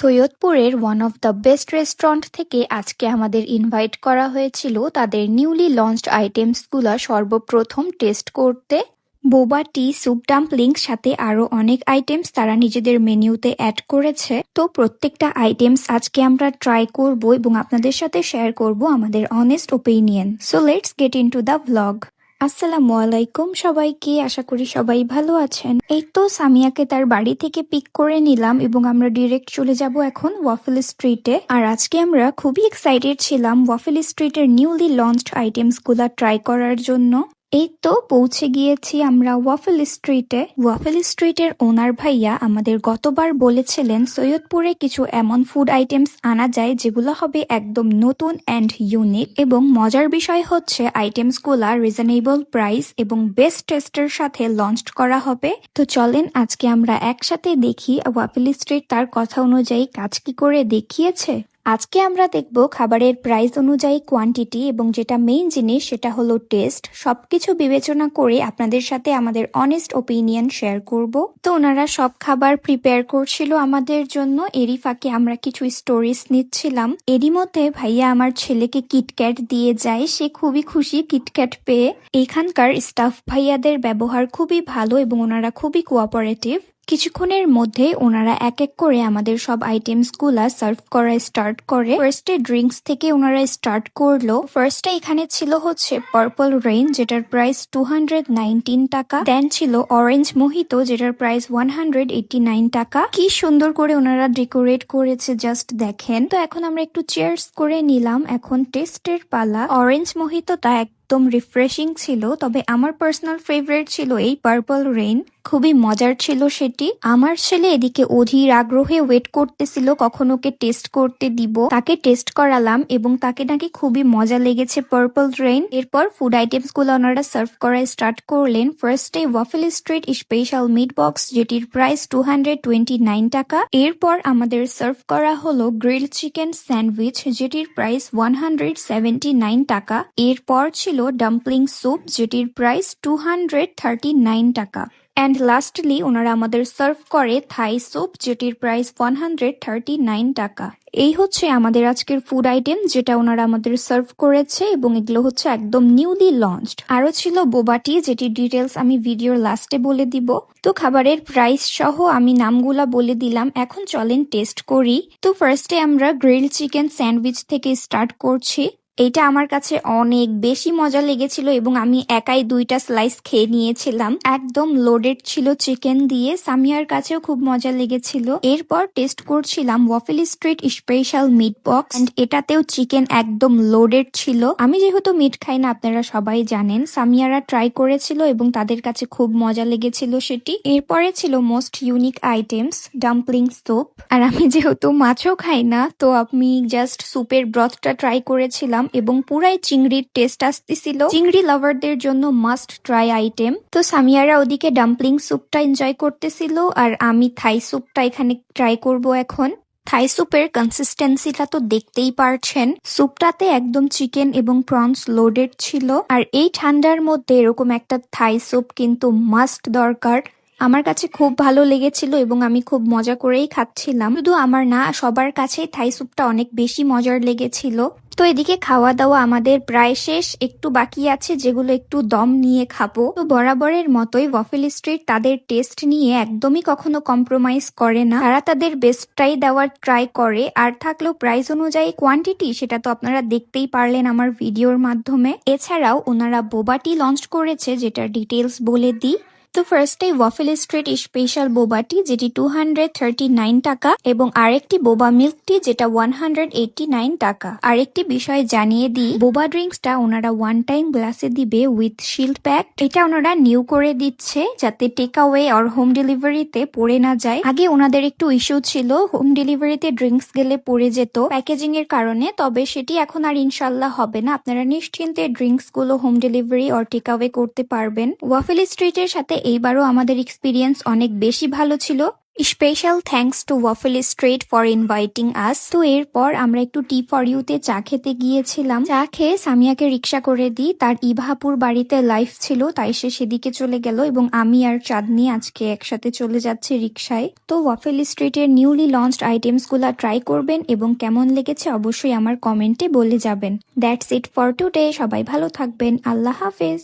সৈয়দপুরের one of the best restaurant থেকে আজকে আমাদের ইনভাইট করা হয়েছিল তাদের নিউলি লঞ্চড আইটেমসগুলো সর্বপ্রথম টেস্ট করতে। বোবা টি, স্যুপ, ডাম্পলিং সাথে আরো অনেক আইটেমস তারা নিজেদের মেনুতে অ্যাড করেছে। তো প্রত্যেকটা আইটেমস আজকে আমরা ট্রাই করব এবং আপনাদের সাথে শেয়ার করব আমাদের honest opinion. So let's get into the vlog. আসসালামু আলাইকুম সবাইকে, আশা করি সবাই ভালো আছেন। এই তো সামিয়াকে তার বাড়ি থেকে পিক করে নিলাম এবং আমরা ডিরেক্ট চলে যাব এখন ওয়াফেল স্ট্রিটে। আর আজকে আমরা খুবই এক্সাইটেড ছিলাম ওয়াফেল স্ট্রিটের নিউলি লঞ্চড আইটেমস গুলা ট্রাই করার জন্য। এই তো পৌঁছে গিয়েছি আমরা ওয়াফেল স্ট্রিটে। ওয়াফেল স্ট্রিটের ওনার ভাইয়া আমাদের গতবার বলেছিলেন সৈয়দপুরে কিছু এমন ফুড আইটেমস আনা যায় যেগুলো হবে একদম নতুন অ্যান্ড ইউনিক, এবং মজার বিষয় হচ্ছে আইটেমস গুলা রিজনেবল প্রাইস এবং বেস্ট টেস্টের সাথে লঞ্চ করা হবে। তো চলেন আজকে আমরা একসাথে দেখি ওয়াফেল স্ট্রিট তার কথা অনুযায়ী কাজ কি করে দেখিয়েছে। আজকে আমরা দেখব খাবারের প্রাইস অনুযায়ী কোয়ান্টিটি এবং যেটা মেইন জিনিস সেটা হলো টেস্ট। সবকিছু বিবেচনা করে আপনাদের সাথে আমাদের অনেস্ট ওপিনিয়ন শেয়ার করব। তো ওনারা সব খাবার প্রিপেয়ার করছিল আমাদের জন্য, এরই ফাঁকে আমরা কিছু স্টোরিজ নিচ্ছিলাম। এরই মধ্যে ভাইয়া আমার ছেলেকে কিটক্যাট দিয়ে যায়, সে খুবই খুশি কিটক্যাট পেয়ে। এখানকার স্টাফ ভাইয়াদের ব্যবহার খুবই ভালো এবং ওনারা খুবই কোঅপারেটিভ। কিছুক্ষণের মধ্যে ওনারা এক এক করে আমাদের সব আইটেমস গুলা সার্ভ করা স্টার্ট করে। ফার্স্টে ড্রিঙ্কস থেকে ওনারা স্টার্ট করলো। ফার্স্টে এখানে ছিল হচ্ছে পার্পল রেইন, যেটার প্রাইস 219 টাকা। দেন ছিল অরেঞ্জ মোহিতো, যেটার প্রাইস 189 টাকা। কি সুন্দর করে ওনারা ডেকোরেট করেছে, জাস্ট দেখেন। তো এখন আমরা একটু চিয়ার্স করে নিলাম। এখন টেস্টের পালা। অরেঞ্জ মোহিতোটা একদম রিফ্রেশিং ছিল, তবে আমার পার্সোনাল ফেভারিট ছিল এই পার্পল রেইন। খুবই মজার ছিল সেটি। আমার ছেলে এদিকে অধীর আগ্রহে ওয়েট করতেছিল কখন ওকে টেস্ট করতে দিব। তাকে টেস্ট করালাম এবং তাকে নাকি খুবই মজা লেগেছে পার্পল রেইন। এরপর ফুড আইটেমস গুলো ওনারা সার্ভ করা স্টার্ট করলেন। ফার্স্টে waffle Street special meat box, যেটির প্রাইস 229 টাকা। এরপর আমাদের সার্ভ করা হলো গ্রিল চিকেন স্যান্ডউইচ, যেটির প্রাইস 179 টাকা। এরপর ছিল ডাম্পলিং স্যুপ, যেটির প্রাইস 239 টাকা। অ্যান্ড লাস্টলি ওনারা আমাদের সার্ভ করে থাই স্যুপ, যেটির প্রাইস 139 টাকা। এই হচ্ছে আমাদের আজকের ফুড আইটেম যেটা ওনারা আমাদের সার্ভ করেছে, এবং এগুলো হচ্ছে একদম নিউলি লঞ্চড। আরো ছিল বোবাটি, যেটির ডিটেলস আমি ভিডিওর লাস্টে বলে দিব। তো খাবারের প্রাইস সহ আমি নামগুলা বলে দিলাম। এখন চলেন টেস্ট করি। তো ফার্স্টে আমরা গ্রিল চিকেন স্যান্ডউইচ থেকে স্টার্ট করছি। এটা আমার কাছে অনেক বেশি মজা লেগেছিল এবং আমি একাই 2টা স্লাইস খেয়ে নিয়েছিলাম। একদম লোডেড ছিল চিকেন দিয়ে। সামিয়ার কাছেও খুব মজা লেগেছিল। এরপর টেস্ট করছিলাম Waffle Street special meat box, and এটাতেও চিকেন একদম লোডেড ছিল। আমি যেহেতু মিট খাই না, আপনারা সবাই জানেন, সামিয়ারা ট্রাই করেছিল এবং তাদের কাছে খুব মজা লেগেছিল সেটি। এরপরে ছিল most unique items dumpling soup. আর আমি যেহেতু মাছও খাই না, তো আমি জাস্ট স্যুপের ব্রথটা ট্রাই করেছিলাম এবং পুরাই চিংড়ির টেস্ট আসতেছিল। চিংড়ি লাভারদের জন্য মাস্ট ট্রাই আইটেম। তো সামিয়ারা ওদিকে ডাম্পলিং স্যুপটা এনজয় করতেছিল আর আমি থাই স্যুপটা এখানে ট্রাই করব এখন। থাই স্যুপের কনসিস্টেন্সিটা তো দেখতেই পারছেন। স্যুপটাতে একদম চিকেন এবং প্রনস লোডেড ছিল। আর এই ঠান্ডার মধ্যে এরকম একটা থাই স্যুপ কিন্তু মাস্ট দরকার। আমার কাছে খুব ভালো লেগেছিল এবং আমি খুব মজা করেই খাচ্ছিলাম। শুধু আমার না, সবার কাছেই থাই স্যুপটা অনেক বেশি মজার লেগেছিল। তো এদিকে খাওয়া দাওয়া আমাদের প্রায় শেষ, একটু বাকি আছে যেগুলো একটু দম নিয়ে খাবো। তো বরাবরের মতোই ওয়াফেল স্ট্রিট তাদের টেস্ট নিয়ে একদমই কখনো কম্প্রোমাইজ করে না। তারা তাদের বেস্টটাই দেওয়ার ট্রাই করে। আর থাকলেও প্রাইস অনুযায়ী কোয়ান্টিটি, সেটা তো আপনারা দেখতেই পারলেন আমার ভিডিওর মাধ্যমে। এছাড়াও ওনারা বোবাটি লঞ্চ করেছে, যেটার ডিটেলস বলে দিই। তো ফার্স্টে ওয়াফেল স্ট্রিট স্পেশাল বোবাটি, যেটি 239 টাকা, এবং আরেকটি বোবা মিল্ক টি, যেটা 189 টাকা। আরেকটি বিষয় জানিয়ে দিই, বোবা ড্রিঙ্কসটা ওনারা ওয়ান টাইম গ্লাসে দিবে উইথ শিল্ড প্যাক। এটা ওনারা নিউ করে দিচ্ছে যাতে টেক অ্যাওয়ে আর হোম ডেলিভারিতে পড়ে না যায়। আগে ওনাদের একটু ইস্যু ছিল, হোম ডেলিভারিতে ড্রিঙ্কস গেলে পড়ে যেত প্যাকেজিং এর কারণে, তবে সেটি এখন আর ইনশাল্লাহ হবে না। আপনারা নিশ্চিন্তে ড্রিঙ্কস গুলো হোম ডেলিভারি আর টেক অ্যাওয়ে করতে পারবেন। ওয়াফেল স্ট্রিটের সাথে এইবারও আমাদের এক্সপিরিয়েন্স অনেক বেশি ভালো ছিল। Special thanks to waffle street for inviting আস। তো এরপর আমরা একটু টি ফর ইউতে চা খেতে গিয়েছিলাম। চা খেয়ে সামিয়াকে রিক্সা করে দিই, তার ইভাপুর বাড়িতে লাইভ ছিল তাই সে সেদিকে চলে গেল এবং আমি আর চাঁদনি আজকে একসাথে চলে যাচ্ছি রিক্সায়। তো ওয়াফেল স্ট্রিটের নিউলি লঞ্চড আইটেমস গুলা ট্রাই করবেন এবং কেমন লেগেছে অবশ্যই আমার কমেন্টে বলে যাবেন। That's it for today. সবাই ভালো থাকবেন। আল্লাহ হাফেজ।